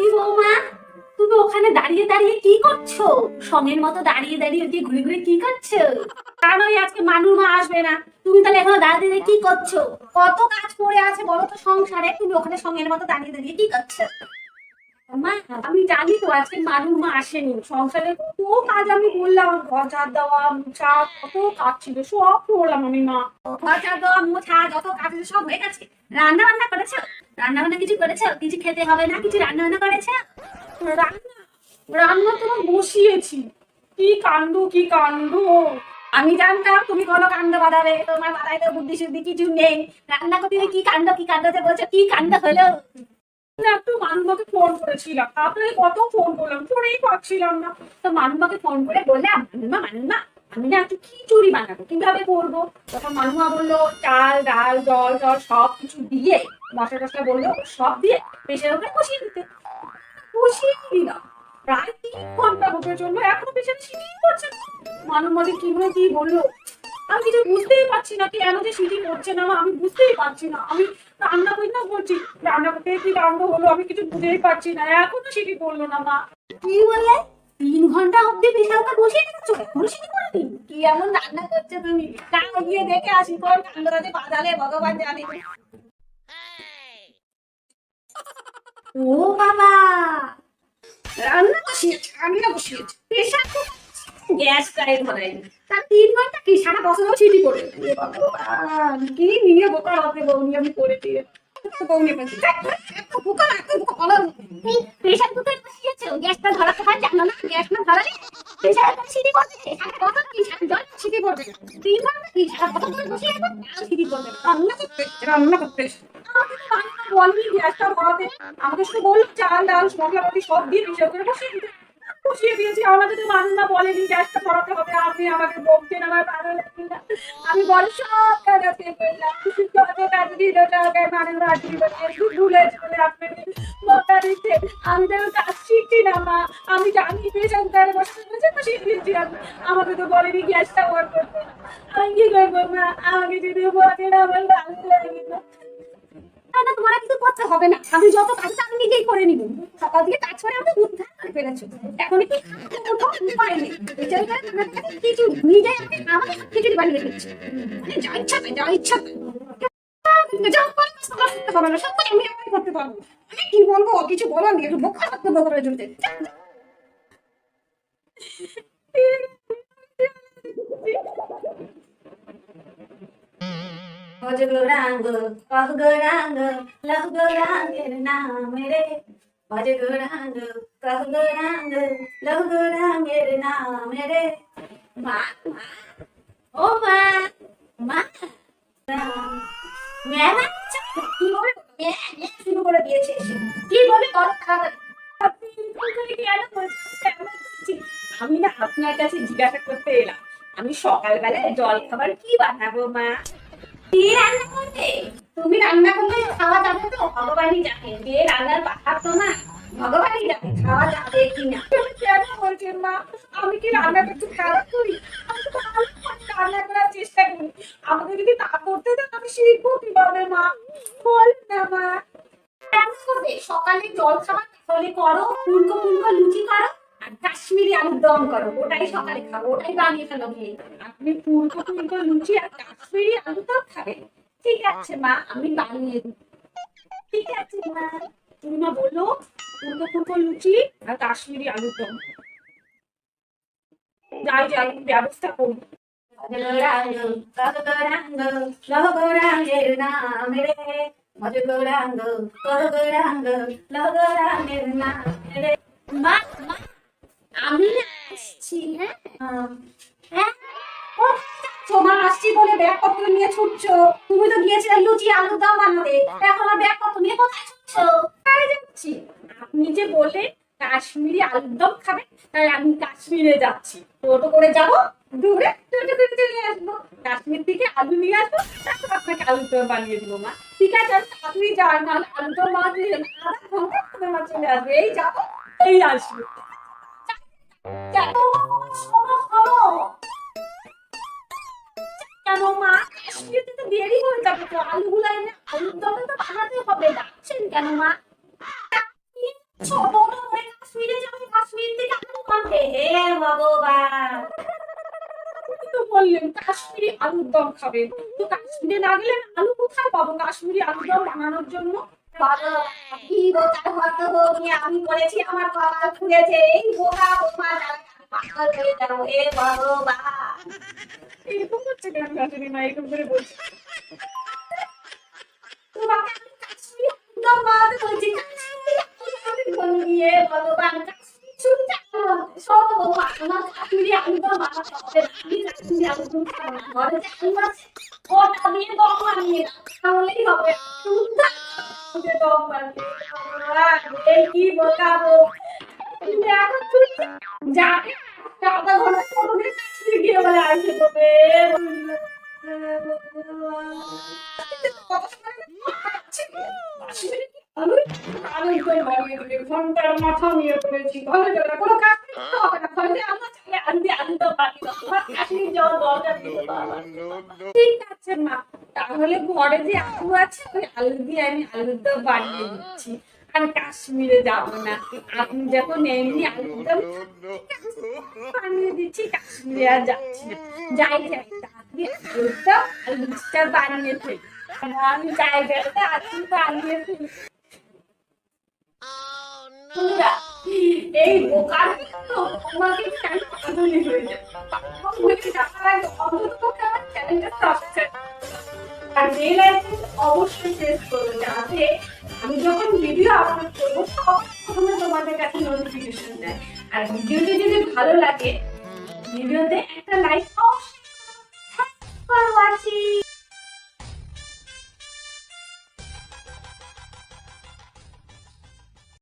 কি বৌমা, তুমি ওখানে দাঁড়িয়ে দাঁড়িয়ে কি করছো? সঙ্গের মতো দাঁড়িয়ে দাঁড়িয়ে ওদিকে ঘুরে ঘুরে কি করছো? কারণ ওই আজকে মানুর মা আসবে না, তুমি তাহলে এখনো দাঁড়িয়ে দাঁড়িয়ে কি করছো? কত কাজ পড়ে আছে বলো তো সংসারে, তুমি ওখানে সঙ্গের মতো দাঁড়িয়ে দাঁড়িয়ে কি করছো? মা, আমি জানি তো আজকে মানুর মা আসেনি, সংসারে কত কাজ আমি বললাম, ঘর ঝাড় দেওয়া মোছা, কত কাজ ছিল সব করলাম আমি মা। ঘর ঝাড় দেওয়া মোছা যত কাজ আছে সব হয়ে গেছে। রান্না বান্না করেছো? রান্না বান্না কিছু করেছো? কিছু খেতে হবে না, কিছু রান্না বান্না করেছো? রান্না রান্না তো আমি বসিয়েছি। কি কাণ্ড কি কাণ্ড! আমি জানতাম তুমি কোনো কাণ্ড বাঁধাবে, তোমার মাথায় তো বুদ্ধি শুদ্ধি কিছু নেই। রান্না করতে গিয়ে কি কাণ্ড যে বলছো, কি কাণ্ড হলো? না, একটু মানুমাকে ফোন করেছিলাম, আপনাকে কত ফোন করলাম, ফোনেই পাচ্ছিলাম না। তো মানুমাকে ফোন করে বললাম, মানুমা আমি না একটু খিচুড়ি বানাবো, কিভাবে করবো? তখন মানুমা বললো চাল ডাল জল জল সব কিছু দিয়ে, মশলা টসলা বললো সব দিয়ে প্রেশার কুকারে বসিয়ে দিতে। বসিয়ে দিলাম, প্রায় 3 ঘন্টা হতে চললো, এখনো পেছনে সিটি করছে না। মানুমাকে কিভাবে কি বললো আমি কিছু বুঝতেই পারছি না, কেন যে সিটি করছে না আমি বুঝতেই পারছি না। আমি রান্না করি না বলছি, রান্না করতে কি রান্না হলো আমি কিছু বুঝতেই পারছি না, এখনো সিটি করলো না মা। কি বললে? 3 ঘন্টা অব্দি প্রেসার কুকার বসিয়ে রেখেছো, এখনো সিটি করেনি? কি এমন রান্না করছো তুমি? তাও গিয়ে দেখে আসি কোন কাণ্ডটা যে বাজালে ভগবান জানে। ও বাবা, রান্না বসিয়েছে, রান্না বসিয়েছে, প্রেসার কুকার গ্যাস টাই ধরায়নি, তার 3 ঘন্টা কি সারা বছরও সিটি করে? কি নিয়ে বোকা হবে বৌনি আমি করে দিয়ে বৌনি বলছি বোকা রাখতে বোকা বলো। প্রেসার কুকার বসিয়েছো, গ্যাসটা ধরাতে হয় জানো না? গ্যাস না ধরালে প্রেসার কুকার সিটি করবে, সারা বছর কি সারা জল সিটি করবে? 3 ঘন্টা কি সারা বছর ধরে বসিয়ে রাখবে, সিটি করবে? রান্না করতে রান্না করতে আমাকে তো রান্না বলবি গ্যাসটা ধরাতে, আমাকে শুধু বললো চাল ডাল মশলাপাতি সব দিয়ে প্রেসার কুকারে বসিয়ে দিতে। বসিয়ে দিয়েছি, আমাকে তো রান্না বলেনি গ্যাসটা ধরাতে হবে, আপনি আমাকে বলছেন আমার ভালো লাগে না। আমি বড় সব কাজ আজকে করলাম, যত কাজ দিল টাকায় মানে রাজি ভুলে চলে আপনাকে বকা দিচ্ছে। আমি তো কাজ শিখছি না মা, আমি জানি প্রেশার কুকারে বসে বসে বসিয়ে দিয়েছি আমি, আমাকে তো বলেনি গ্যাসটা অন করতে। আমি কি করবো মা, আমাকে যদি বলেন আমার ভালো লাগে না। না না, তোমার কিছু করতে হবে না, আমি যত কাজ আমি নিজেই করে নিব। সকাল থেকে কাজ করে আমাকে উদ্ধার করে ফেলেছো, এখন একটু উপায় নেই, বিচার করে তোমার কাছে কিছু নিজেই আমাকে খিচুড়ি বানিয়ে দিচ্ছি, মানে যা ইচ্ছা তাই, যা ইচ্ছা তাই। যা করে কাজ করতে হবে না, সব কাজ আমি একাই করতে পারবো। আমি কি বলবো, কিছু বলার নেই, একটু বোকা থাকতে বকরে জুড়তে। ভজগৌরাঙ্গ কহগৌরাঙ্গ লহগৌরাঙ্গের নামে রে, ভজগৌরাঙ্গ কহগৌরাঙ্গ লহগৌরাঙ্গের নামে রে। মা মা, ও মা, মা মেলা কি বলে শুরু করে দিয়েছে এসে। কি বলে করো তাড়াতাড়ি। আপনি এরকম করে কেন বলছেন? কেন বলছি? আমি না আপনার কাছে জিজ্ঞাসা করতে এলাম, আমি সকালবেলায় জল খাবার কি বানাবো মা? কি রান্না করবে? তুমি রান্না করলে খাওয়া যাবে তো ভগবানই জানে, যে রান্নার পাঠার তো না, ভগবানই জানে খাওয়া যাবে কিনা। কেন বলছেন মা, আমি কি রান্না করতে খারাপ করি? আমি তো ভালো রান্না করার চেষ্টা করি, আমাকে যদি তা করতে দেন আমি শিখবো কিভাবে মা? বল না মা। রান্না করবে সকালে জল খাবার তাহলে করো, ফুলকো ফুলকো লুচি করো আর কাশ্মীরি আলুর দম করো, ওটাই সকালে খাবো, ওটাই বানিয়ে ফেলো গিয়ে। আপনি ফুলকো ফুলকো লুচি আর কাশ্মীরি আলুর দম খাবেন? ঠিক আছে মা, আমি বানিয়ে দিই। ঠিক আছে মা, তুমি মা বলো ফুলকো ফুলকো লুচি আর কাশ্মীরি আলুর দম, যাই যাই ব্যবস্থা করি। গৌরাঙ্গ গৌরাঙ্গ লহ গৌরাঙ্গের নাম রে, ভজ গৌরাঙ্গ কহ গৌরাঙ্গ লহ গৌরাঙ্গের নাম রে। মা মা, আমি আসছি। হ্যাঁ হ্যাঁ, ও তোমার আসছি বলে ব্যাগপত্র নিয়ে ছুটছো? তুমি তো গিয়েছিলে লুচি আলুর দম বানাতে, এখন আর ব্যাগপত্র নিয়ে কোথায় ছুটছো? তাই যাচ্ছি, আপনি যে বললেন কাশ্মীরি আলুর দম খাবে, তাই আমি কাশ্মীরে যাচ্ছি, টোটো করে যাবো, দূরে টোটো করে চলে আসবো, কাশ্মীর থেকে আলু নিয়ে আসবো, তারপর আপনাকে আলুর দম বানিয়ে দিবো মা। ঠিক আছে আপনি যান, নাহলে আলুর দম বানিয়ে দিলেন আধা ঘন্টা মা চলে আসবে, এই যাবো এই আসবো। কেন শোনো শোনো, কেন মা কাশ্মীরে তো দেরি হয়ে যাবে, তো আলুগুলো এনে আলুর দমে তো বানাতে হবে, যাচ্ছেন কেন মা? ছোট করে কাশ্মীরে যাবে, কাশ্মীর থেকে আলু আনতে। হে ভগবান, তুমি তো বললেন কাশ্মীরি আলুর দম খাবেন, তো কাশ্মীরে না গেলে আমি আলু কোথায় পাবো কাশ্মীরি আলুর দম বানানোর জন্য? বাবা, কি বোকা হত নিয়ে আমি করেছি, আমার কপাল খুলেছে। এই বোকা বোকা জানে আমি পাগল হয়ে যাবো। হে ভগবান, এরকম হচ্ছে কেন শাশুড়ি মা? এরকম করে বলছে তোমাকে আমি কাশ্মীরি আলুর দম বানাতে বলছি, কাশ্মীরি আলুর দম নিয়ে ভগবান, কাশ্মীরি ছুটতে সব বৌমা আমার কাশ্মীরি আলুর দম বানাতে হবে। আমি কাশ্মীরি আলুর দম খাবো না, ঘরে যে আলু আছে ওটা দিয়ে দম বানিয়ে দাও, তাহলেই হবে। শুদ্ধ আলুতে দম বানিয়ে এই কি বোকাবো। তুমি এখন তুই যাবে আধা ঘন্টা পরে কাশ্মীরে গিয়ে বলে আসতে হবে। ঘন্টার মাথা নিয়ে পড়েছি, ভালো যাবে কোনো কাজ হবে না, ফলে আমরা চাইলে আলু দিয়ে আলু তো পারি না, তোমার কাশ্মীর যাওয়ার দরকার নেই বাবা। ঠিক আছে মা, তাহলে ঘরে যে আলু আছে ওই আলু দিয়ে আমি আলুর দম বানিয়ে দিচ্ছি, আর কাশ্মীরে যাব না। আপনি যখন এমনি আলুর দম বানিয়ে দিচ্ছি, কাশ্মীরে আর যাচ্ছি না। যাই যাই তাড়াতাড়ি আলুর দম আর লুচিটা বানিয়ে ফেলি, আমি জায়গাটা আলু বানিয়ে ফেলি। বন্ধুরা, এই বোকার তো তোমাকে চ্যানেল পাগলই হয়ে যাবে। পাগল হয়ে যাওয়ার আগে অন্ততপক্ষে আমার চ্যানেলটা সাবস্ক্রাইব আর বেল আইকন অবশ্যই প্রেস করবে, যাতে আমি যখন ভিডিও আপলোড করবো প্রথমে তোমাদের কাছে নোটিফিকেশন দেয়। আর ভিডিওটি যদি ভালো লাগে ভিডিওতে একটা লাইক অবশ্যই। Thanks for watching.